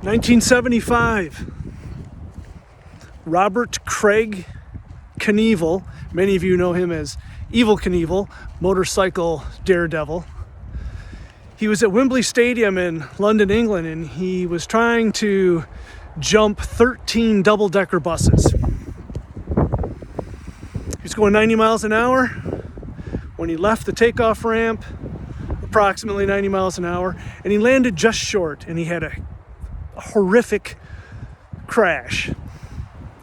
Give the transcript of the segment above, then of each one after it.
1975, Robert Craig Knievel, many of you know him as Evel Knievel, motorcycle daredevil. He was at Wembley Stadium in London, England, and he was trying to jump 13 double-decker buses. He was going 90 miles an hour when he left the takeoff ramp, approximately 90 miles an hour, and he landed just short, and he had a horrific crash.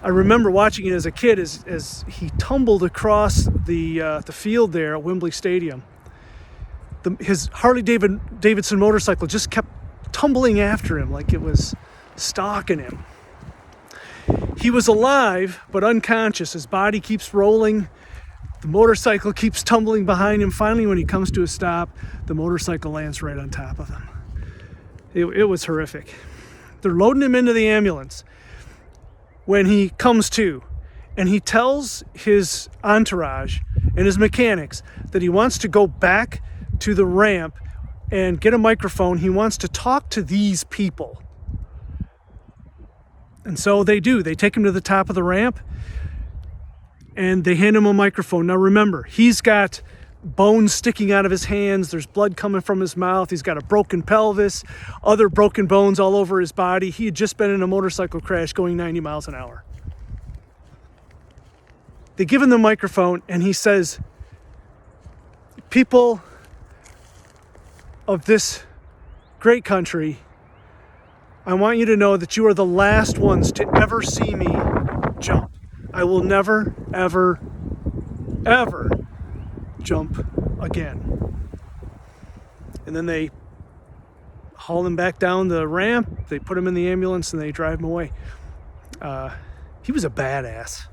I remember watching it as a kid as he tumbled across the field there at Wembley Stadium. His Harley Davidson motorcycle just kept tumbling after him like it was stalking him. He was alive but unconscious. His body keeps rolling. The motorcycle keeps tumbling behind him. Finally, when he comes to a stop, the motorcycle lands right on top of him. It was horrific. They're loading him into the ambulance when he comes to, and he tells his entourage and his mechanics that he wants to go back to the ramp and get a microphone. He wants to talk to these people. And so they do. They take him to the top of the ramp and they hand him a microphone. Now remember, he's got bones sticking out of his hands. There's blood coming from his mouth. He's got a broken pelvis, other broken bones all over his body. He had just been in a motorcycle crash going 90 miles an hour. They give him the microphone and he says, "People of this great country, I want you to know that you are the last ones to ever see me jump. I will never, ever, ever jump again." And then they haul him back down the ramp, they put him in the ambulance, and they drive him away. He was a badass.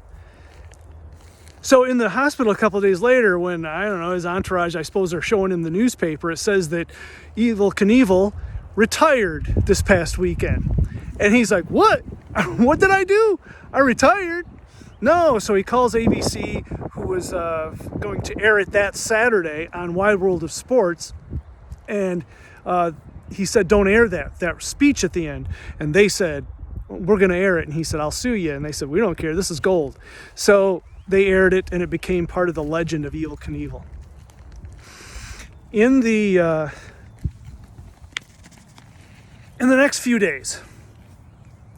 So in the hospital a couple of days later, when, I don't know, his entourage, I suppose, are showing him the newspaper, it says that Evel Knievel retired this past weekend. And he's like, what? What did I do? I retired? No. So he calls ABC, who was going to air it that Saturday on Wide World of Sports. And he said, don't air that speech at the end. And they said, we're going to air it. And he said, I'll sue you. And they said, we don't care. This is gold. So they aired it, and it became part of the legend of Evel Knievel. In the next few days,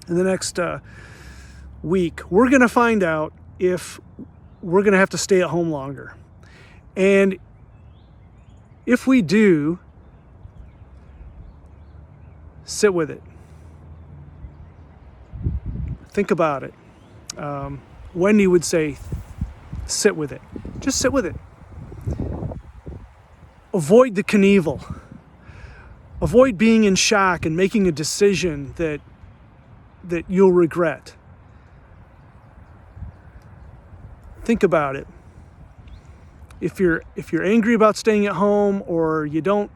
in the next week, we're going to find out if we're going to have to stay at home longer. And if we do, sit with it. Think about it. Wendy would say, sit with it. Just sit with it. Avoid the Knievel. Avoid being in shock and making a decision that you'll regret. Think about it. If you're angry about staying at home, or you don't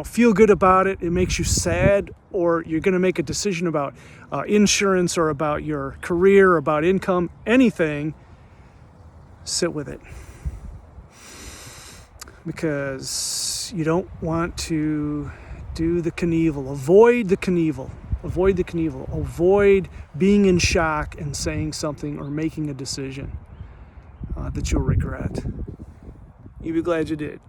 feel good about it, it makes you sad, or you're going to make a decision about insurance or about your career or about income, anything, sit with it. Because you don't want to do the Knievel. Avoid the Knievel. Avoid the Knievel. Avoid being in shock and saying something or making a decision that you'll regret. You'll be glad you did.